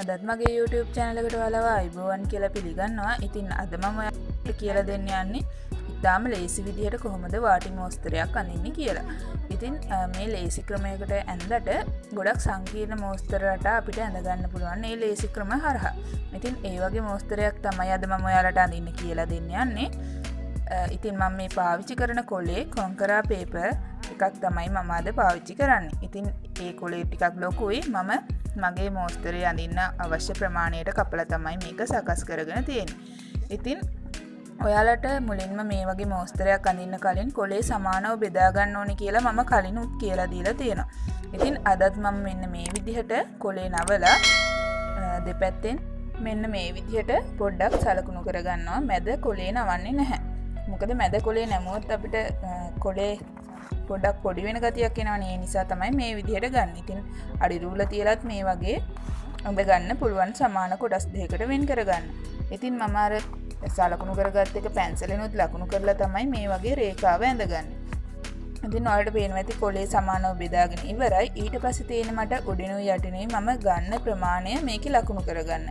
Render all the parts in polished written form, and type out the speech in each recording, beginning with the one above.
අදත් මගේ YouTube channel එකට ඔයාලව අයිබෝවන් කියලා පිළිගන්නවා. ඉතින් අද මම ඔයාලට කියලා දෙන්න යන්නේ ඉතාලම ලේසි විදිහට කොහොමද වාටි මෝස්තරයක් අඳින්නේ කියලා. ඉතින් මේ ලේසි ක්‍රමයකට ඇඳලා ගොඩක් සංකීර්ණ මෝස්තර රට අපිට ඇඳ ගන්න පුළුවන් මේ ලේසි ක්‍රම හරහා. ඉතින් ඒ වගේ මෝස්තරයක් තමයි අද මම ඔයාලට අඳින්න කියලා දෙන්න යන්නේ. ඉතින් මම මේ පාවිච්චි කරන කොලේ කොන්කරා පේපර් එකක් තමයි මම අද පාවිච්චි කරන්නේ. ඉතින් ඒ කොලේ ටිකක් ලොකුයි. මම මගේ මෝස්තරේ අඳින්න අවශ්‍ය ප්‍රමාණයට කපලා තමයි මේක සකස් කරගෙන තියෙන්නේ. ඉතින් ඔයාලට මුලින්ම මේ වගේ මෝස්තරයක් අඳින්න කලින් කොලේ සමානව බෙදා ගන්න ඕනේ කියලා මම කලිනුත් කියලා දීලා තියෙනවා. ඉතින් අදත් මම මෙන්න මේ විදිහට කොලේ නවලා දෙපැත්තෙන් මෙන්න මේ විදිහට පොඩ්ඩක් සලකුණු කරගන්නවා. මැද කොලේ නවන්නේ නැහැ. මොකද මැද කොලේ නැමුවොත් අපිට කොලේ පොඩ්ඩක් පොඩි වෙන ගතියක් එනවනේ. ඒ නිසා තමයි මේ විදිහට ගන්න. ඉතින් අඩි රූල තියලත් මේ වගේ අඳ ගන්න පුළුවන් සමාන කොටස් දෙකකට වෙන් කරගන්න. ඉතින් මම අර සලකුණු කරගත්ත එක පැන්සලෙනුත් ලකුණු කරලා තමයි මේ වගේ රේඛාව ඇඳගන්නේ. ඉතින් ඔයාලට පේනවා ඇති කොලේ සමානව බෙදාගෙන ඉවරයි. ඊට පස්සේ තියෙන මට උඩිනුයි යටිනුයි මම ගන්න ප්‍රමාණය මේකේ ලකුණු කරගන්න.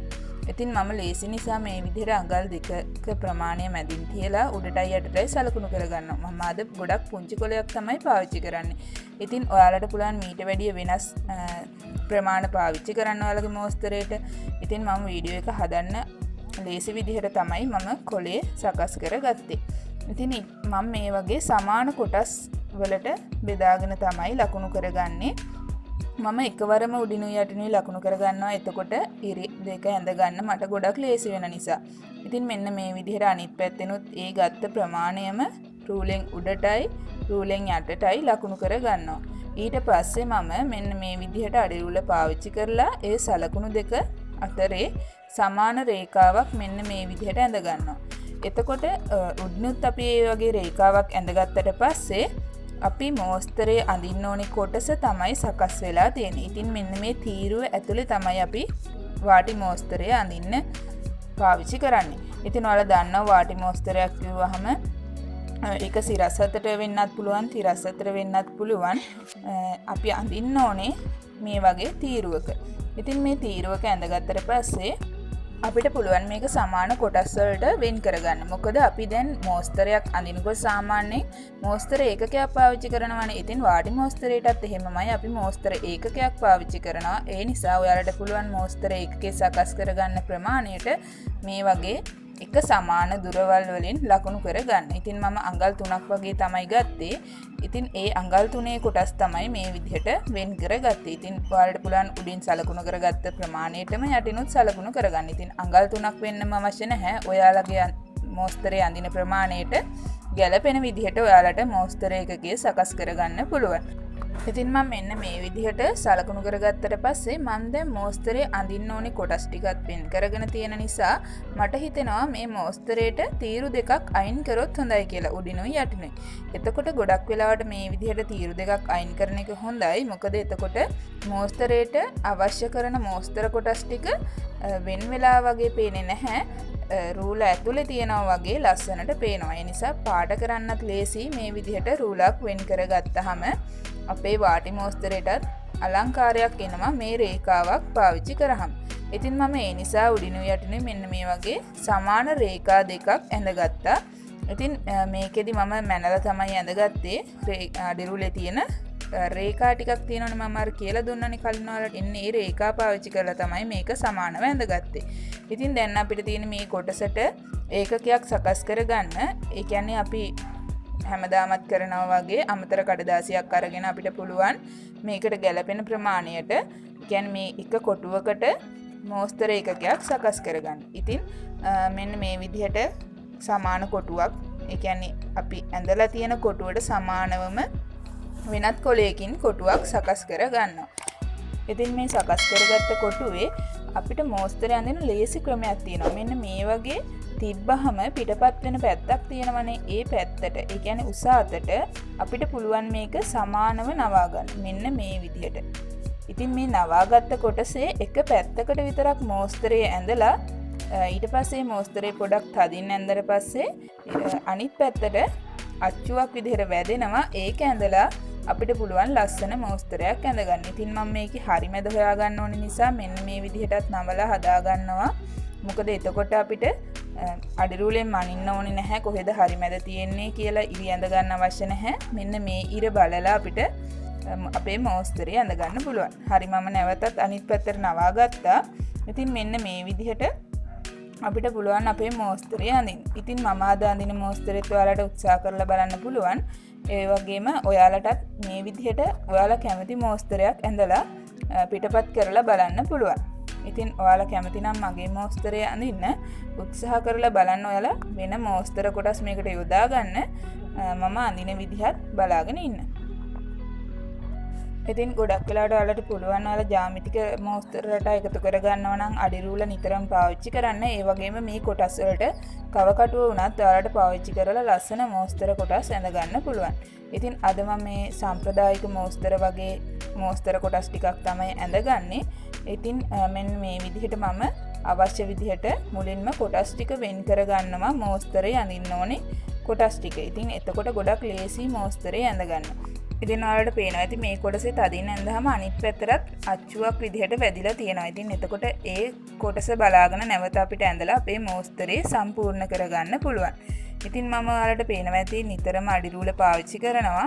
ඉතින් මම ලේසි නිසා මේ විදිහට අඟල් දෙකක ප්‍රමාණය මැදින් තියලා උඩටයි යටටයි සලකුණු කරගන්නවා. මම අද ගොඩක් පුංචි කොලයක් තමයි පාවිච්චි කරන්නේ. ඉතින් ඔයාලට පුළුවන් මීට වැඩිය වෙනස් ප්‍රමාණ පාවිච්චි කරන්න ඔයාලගේ මෝස්තරේට. ඉතින් මම වීඩියෝ එක හදන්න ලේසි විදිහට තමයි මම කොලේ සකස් කරගත්තේ. ඉතින් මම මේ වගේ සමාන කොටස් වලට බෙදාගෙන තමයි ලකුණු කරගන්නේ. මම එකවරම උඩිනුයි යටිනුයි ලකුණු කරගන්නවා. එතකොට ඉරි දෙක ඇඳ ගන්න මට ගොඩක් ලේසි වෙන නිසා. ඉතින් මෙන්න මේ විදිහට අනිත් පැත්තෙනුත් ඒ ගත්ත ප්‍රමාණයම රූලෙන් උඩටයි රූලෙන් යටටයි ලකුණු කරගන්නවා. ඊට පස්සේ මම මෙන්න මේ විදිහට අඩි රූල පාවිච්චි කරලා ඒ සලකුණු දෙක අතරේ සමාන රේඛාවක් මෙන්න මේ විදිහට ඇඳ ගන්නවා. එතකොට උඩිනුත් අපි මේ වගේ රේඛාවක් ඇඳගත්තට පස්සේ අපි මෝස්තරේ අඳින්න ඕනි කොටස තමයි සකස් වෙලා තියෙන්නේ. ඉතින් මෙන්න මේ තීරුව ඇතුලේ තමයි අපි වාටි මෝස්තරේ අඳින්න පාවිච්චි කරන්නේ. ඉතින් ඔයාලා දන්නවා වාටි මෝස්තරයක් කිව්වහම ඒක සිරස් අතට වෙන්නත් පුළුවන්, තිරස් අතට වෙන්නත් පුළුවන්. අපි අඳින්න ඕනේ මේ වගේ තීරුවක. ඉතින් මේ තීරුවක ඇඳගත්තට පස්සේ අපිට පුළුවන් මේක සමාන කොටස් වලට වෙන් කරගන්න. මොකද අපි දැන් මෝස්තරයක් අඳිනකොට සාමාන්‍යයෙන් මෝස්තර ඒකකයක් පාවිච්චි කරනවානේ. ඉතින් වාටි මෝස්තරයටත් එහෙමමයි අපි මෝස්තර ඒකකයක් පාවිච්චි කරනවා. ඒ නිසා ඔයාලට පුළුවන් මෝස්තර ඒකකේ සකස් කරගන්න ප්‍රමාණයට මේ වගේ එක සමාන දුරවල් වලින් ලකුණු කරගන්න. ඉතින් මම අඟල් 3ක් වගේ තමයි ගත්තේ. ඉතින් ඒ අඟල් 3 කොටස් තමයි මේ විදිහට වෙන් කරගත්තේ. ඉතින් ඔයාලට පුළුවන් උඩින් සලකුණු කරගත්ත ප්‍රමාණයටම යටිනුත් සලකුණු කරගන්න. ඉතින් අඟල් 3ක් වෙන්නම අවශ්‍ය නැහැ. ඔයාලගේ මෝස්තරේ අඳින ප්‍රමාණයට ගැළපෙන විදිහට ඔයාලට මෝස්තර එකකේ සකස් කරගන්න පුළුවන්. ඉතින් මම මෙන්න මේ විදිහට සලකුණු කරගත්තට පස්සේ මම දැන් මෝස්තරේ අඳින්න ඕනේ කොටස් ටිකක් වෙන් කරගෙන තියෙන නිසා මට හිතෙනවා මේ මෝස්තරේට තීරු දෙකක් අයින් කරොත් හොඳයි කියලා, උඩිනුයි යටිනුයි. එතකොට ගොඩක් වෙලාවට මේ විදිහට තීරු දෙකක් අයින් කරන එක හොඳයි. මොකද එතකොට මෝස්තරේට අවශ්‍ය කරන මෝස්තර කොටස් ටික වෙන වෙලා වගේ පේන්නේ නැහැ. රූල ඇතුලේ තියෙනවා වගේ ලස්සනට පේනවා. ඒ නිසා පාට කරන්නත් ලේසි මේ විදිහට රූලක් වෙන් කරගත්තාම අපේ වාටි මෝස්තරේටත් අලංකාරයක් එනවා මේ රේඛාවක් පාවිච්චි කරාම. ඉතින් මම ඒ නිසා උඩිනුයි යටිනුයි මෙන්න මේ වගේ සමාන රේඛා දෙකක් ඇඳගත්තා. ඉතින් මේකෙදි මම මැනලා තමයි ඇඳගත්තේ. අඩි රූලේ තියෙන රේඛා ටිකක් තියෙනවනේ මම අර කියලා දුන්නනේ කලින් ඔයාලට. ඉන්නේ ඒ රේඛා පාවිච්චි කරලා තමයි මේක සමානව ඇඳගත්තේ. ඉතින් දැන් අපිට තියෙන මේ කොටසට ඒකකයක් සකස් කරගන්න. ඒ කියන්නේ අපි හැමදාමත් කරනවා වගේ අමතර කඩදාසියක් අරගෙන අපිට පුළුවන් මේකට ගැළපෙන ප්‍රමාණයට, කියන්නේ මේ එක කොටුවකට මෝස්තර ඒකකයක් සකස් කරගන්න. ඉතින් මෙන්න මේ විදිහට සමාන කොටුවක්, ඒ කියන්නේ අපි ඇඳලා තියෙන කොටුවට සමානවම වෙනත් කොලයකින් කොටුවක් සකස් කරගන්නවා. ඉතින් මේ සකස් කරගත්ත කොටුවේ අපිට මෝස්තරය අඳින ලේසි ක්‍රමයක් තියෙනවා. මෙන්න මේ වගේ තිබ්බහම පිටපත් වෙන පැත්තක් තියෙනවනේ. ඒ පැත්තට, ඒ කියන්නේ උස අතට අපිට පුළුවන් මේක සමානව නවා ගන්න. මෙන්න මේ විදිහට. ඉතින් මේ නවාගත්ත කොටසේ එක පැත්තකට විතරක් මෝස්තරය ඇඳලා ඊට පස්සේ මෝස්තරේ පොඩක් තදින් ඇඳලා පස්සේ අනිත් පැත්තට අච්චුවක් විදිහට වැදෙනවා. ඒක ඇඳලා අපිට පුළුවන් ලස්සන මෝස්තරයක් ඇඳ ගන්න. ඉතින් මම මේකේ හරි මැද හොයා ගන්න ඕන නිසා මෙන්න මේ විදිහටත් නමලා හදා ගන්නවා. මොකද එතකොට අපිට අඩිරූලෙන් මනින්න ඕනේ නැහැ කොහෙද හරි මැද තියෙන්නේ කියලා ඉරි ඇඳ ගන්න අවශ්‍ය නැහැ. මෙන්න මේ ඉර බලලා අපිට අපේ මෝස්තරය ඇඳ ගන්න පුළුවන්. හරි මම නැවතත් අනිත් පැත්තට නවා ගත්තා. ඉතින් මෙන්න මේ විදිහට අපිට පුළුවන් අපේ මෝස්තරය අඳින්න. ඉතින් මම අද අඳින මෝස්තරෙත් ඔයාලට උත්සාහ කරලා බලන්න පුළුවන්. ඒ වගේම ඔයාලටත් මේ විදිහට ඔයාලා කැමති මෝස්තරයක් ඇඳලා පිටපත් කරලා බලන්න පුළුවන්. ඉතින් ඔයාලා කැමති නම් මගේ මෝස්තරය අඳින්න උත්සාහ කරලා බලන්න. ඔයාලා වෙන මෝස්තර කොටස් මේකට යොදා ගන්න. මම අඳින විදිහත් බලාගෙන ඉන්න. ඉතින් ගොඩක් වෙලාවට ඔයාලට පුළුවන් ඔයාලා ජ්‍යාමිතික මෝස්තර රට එකතු කර ගන්නවා නම් අඩි රූල නිතරම පාවිච්චි කරන්න. ඒ වගේම මේ කොටස් වලට කව කටුව වුණත් ඔයාලට පාවිච්චි කරලා ලස්සන මෝස්තර කොටස් ඇඳ ගන්න පුළුවන්. ඉතින් අද මම මේ සම්ප්‍රදායික මෝස්තර වගේ මෝස්තර කොටස් ටිකක් තමයි ඇඳගන්නේ. ඉතින් මෙන්න මේ විදිහට මම අවශ්‍ය විදිහට මුලින්ම කොටස් ටික වෙන් කර ගන්නවා මෝස්තරේ අඳින්න ඕනේ කොටස් ටික. ඉතින් එතකොට ගොඩක් ලේසි මෝස්තරේ ඇඳ ගන්න. ඉතින් ඔයාලට පේනවා ඇති මේ කොටසේ තදින් ඇඳහම අනිත් පැත්තට අච්චුවක් විදිහට වැදිලා තියෙනවා. ඉතින් එතකොට ඒ කොටස බලාගෙන නැවත අපිට ඇඳලා අපේ මෝස්තරේ සම්පූර්ණ කරගන්න පුළුවන්. ඉතින් මම ඔයාලට පේනවා ඇති නිතරම අඩි රූල පාවිච්චි කරනවා.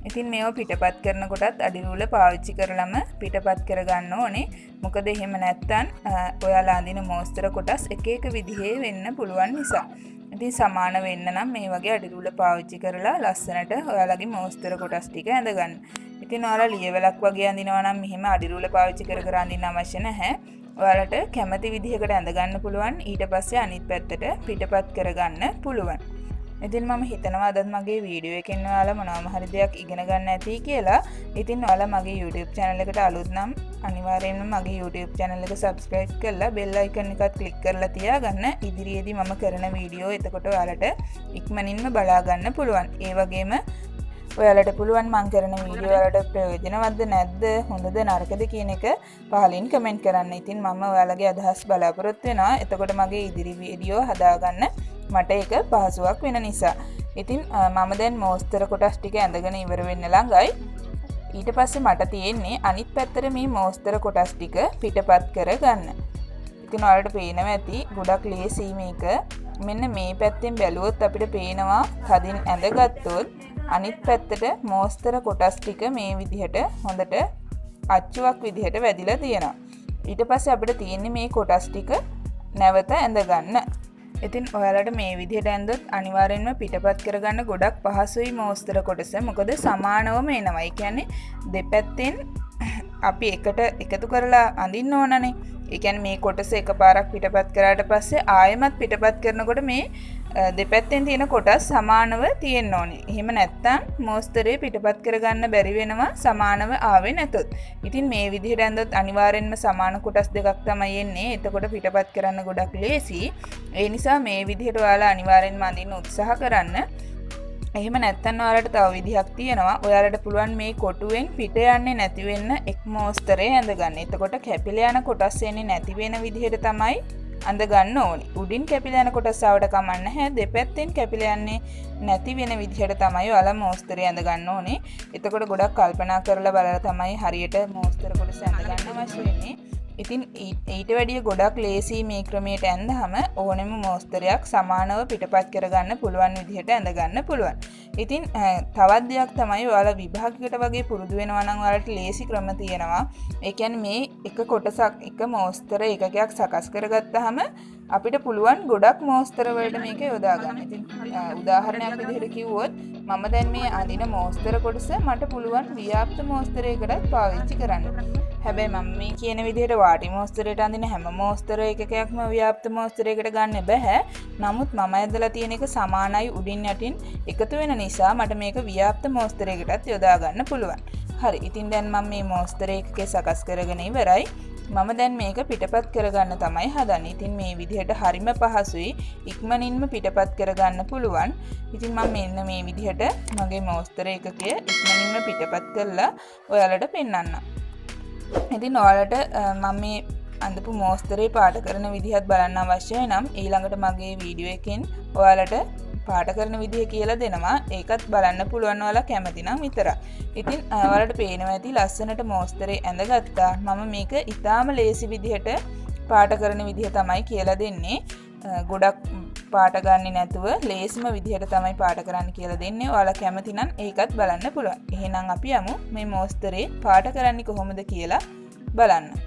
ඉතින් මේව පිටපත් කරනකොටත් අඩි රූල පාවිච්චි කරලම පිටපත් කරගන්න ඕනේ. මොකද එහෙම නැත්තම් ඔයාලා අඳින මෝස්තර කොටස් එක එක විදිහේ වෙන්න පුළුවන් නිසා. ඉතින් සමාන වෙන්න නම් මේ වගේ අඩි රූල පාවිච්චි කරලා ලස්සනට ඔයාලගේ මෝස්තර කොටස් ටික ඇඳ ගන්න. ඉතින් ඔයාලා ලියවලක් වගේ අඳිනවා නම් මෙහෙම අඩි රූල පාවිච්චි කර කර අඳින්න අවශ්‍ය නැහැ. ඔයාලට කැමති විදිහකට ඇඳ ගන්න පුළුවන්. ඊට පස්සේ අනිත් පැත්තට පිටපත් කරගන්න පුළුවන්. ඉතින් මම හිතනවා අදත් මගේ වීඩියෝ එකෙන් ඔයාලා මොනවාම හරි දෙයක් ඉගෙන ගන්න ඇති කියලා. ඉතින් ඔයාලා මගේ YouTube channel එකට අලුත් නම් අනිවාර්යයෙන්ම මගේ YouTube channel එක subscribe කරලා bell icon එකත් click කරලා තියාගන්න. ඉදිරියේදී මම කරන වීඩියෝ එතකොට ඔයාලට ඉක්මනින්ම බලා ගන්න පුළුවන්. ඒ වගේම ඔයාලට පුළුවන් මම කරන වීඩියෝ වලට ප්‍රයෝජනවත්ද නැද්ද හොඳද නරකද කියන එක පහලින් කමෙන්ට් කරන්න. ඉතින් මම ඔයාලගේ අදහස් බලාපොරොත්තු වෙනවා. එතකොට මගේ ඉදිරි වීඩියෝ හදාගන්න මට ඒක පහසුවක් වෙන නිසා. ඉතින් මම දැන් මෝස්තර කොටස් ටික ඇඳගෙන ඉවර වෙන්න ළඟයි. ඊට පස්සේ මට තියෙන්නේ අනිත් පැත්තට මේ මෝස්තර කොටස් ටික පිටපත් කරගන්න. ඉතින් ඔයාලට පේනවා ඇති ගොඩක් ලේසි මේක. මෙන්න මේ පැත්තෙන් බැලුවොත් අපිට පේනවා කදින් ඇඳගත්තොත් අනිත් පැත්තට මෝස්තර කොටස් ටික මේ විදිහට හොඳට අච්චුවක් විදිහට වැදිලා තියෙනවා. ඊට පස්සේ අපිට තියෙන්නේ මේ කොටස් ටික නැවත ඇඳ ගන්න. ඉතින් ඔයාලට මේ විදිහට ඇඳොත් අනිවාර්යෙන්ම පිටපත් කරගන්න ගොඩක් පහසුයි මෝස්තර කොටස. මොකද සමානවම එනවා. ඒ කියන්නේ දෙපැත්තෙන් අපි එකට එකතු කරලා අඳින්න ඕනනේ. ඒ කියන්නේ මේ කොටස එකපාරක් පිටපත් කරාට පස්සේ ආයෙමත් පිටපත් කරනකොට මේ දෙපැත්තෙන් තියෙන කොටස් සමානව තියෙන්න ඕනේ. එහෙම නැත්නම් මෝස්තරේ පිටපත් කරගන්න බැරි වෙනවා සමානව ආවේ නැතොත්. ඉතින් මේ විදිහට ඇඳොත් අනිවාර්යෙන්ම සමාන කොටස් දෙකක් තමයි එන්නේ. එතකොට පිටපත් කරන්න ගොඩක් ලේසි. ඒ නිසා මේ විදිහට ඔයාලා අනිවාර්යෙන්ම අඳින්න උත්සාහ කරන්න. එහෙම නැත්නම් ඔයාලට තව විදිහක් තියෙනවා. ඔයාලට පුළුවන් මේ කොටුවෙන් පිට යන්නේ නැති වෙන්න එක් මෝස්තරේ ඇඳ ගන්න. එතකොට කැපිලා යන කොටස් එන්නේ නැති වෙන විදිහට තමයි අඳ ගන්න ඕනේ. උඩින් කැපිලා යන කොටස් ආවට කමක් නැහැ. දෙපැත්තෙන් කැපිලා යන්නේ නැති වෙන විදිහට තමයි ඔයාලා මෝස්තරේ ඇඳ ගන්න ඕනේ. එතකොට ගොඩක් කල්පනා කරලා බලලා තමයි හරියට මෝස්තර කොටස ඇඳ ගන්න අවශ්‍ය වෙන්නේ. ඉතින් ඊට වැඩිය ගොඩක් ලේසි මේ ක්‍රමයට ඇඳහම ඕනෙම මෝස්තරයක් සමානව පිටපත් කරගන්න පුළුවන් විදිහට ඇඳ ගන්න පුළුවන්. ඉතින් තවත් දෙයක් තමයි ඔයාලා විභාගයකට වගේ පුරුදු වෙනවා නම් ඔයාලට ලේසි ක්‍රම තියෙනවා. ඒ කියන්නේ මේ එක කොටසක් එක මෝස්තර එකකයක් සකස් කරගත්තාම අපිට පුළුවන් ගොඩක් මෝස්තර වලට මේක යොදා ගන්න. ඉතින් උදාහරණයක් විදිහට කිව්වොත් මම දැන් මේ අඳින මෝස්තර කොටස මට පුළුවන් ව්‍යාප්ත මෝස්තරයකටත් පාවිච්චි කරන්න. හැබැයි මම මේ කියන විදිහට වාටි මෝස්තරයට අඳින හැම මෝස්තර එකකයක්ම ව්‍යාප්ත මෝස්තරයකට ගන්න බෑ. නමුත් මම ඇදලා තියෙන එක සමානයි උඩින් යටින් එකතු වෙන නිසා මට මේක ව්‍යාප්ත මෝස්තරයකටත් යොදා ගන්න පුළුවන්. හරි. ඉතින් දැන් මම මේ මෝස්තර එකකේ සකස් කරගෙන ඉවරයි. මම දැන් මේක පිටපත් කරගන්න තමයි හදන්නේ. ඉතින් මේ විදිහට හරිම පහසුයි. ඉක්මනින්ම පිටපත් කරගන්න පුළුවන්. ඉතින් මම මෙන්න මේ විදිහට මගේ මෝස්තර එකකය ඉක්මනින්ම පිටපත් කරලා ඔයාලට පෙන්නන්නම්. ඉතින් ඔයාලට මම මේ අඳපු මෝස්තරේ පාට කරන විදිහත් බලන්න අවශ්‍යයි නම් ඊළඟට මගේ වීඩියෝ එකෙන් ඔයාලට පාට කරන විදිහ කියලා දෙනවා. ඒකත් බලන්න පුළුවන් ඔයාලා කැමති නම් විතරක්. ඉතින් ඔයාලට පේනවා ඇති ලස්සනට මෝස්තරේ ඇඳගත්තා. මම මේක ඊටාම ලේසි විදිහට පාට කරන විදිහ තමයි කියලා දෙන්නේ. ගොඩක් පාට ගන්නේ නැතුව ලේසිම විදිහට තමයි පාට කරන්න කියලා දෙන්නේ. ඔයාලා කැමති නම් ඒකත් බලන්න පුළුවන්. එහෙනම් අපි යමු මේ මෝස්තරේ පාට කරන්නේ කොහොමද කියලා බලන්න.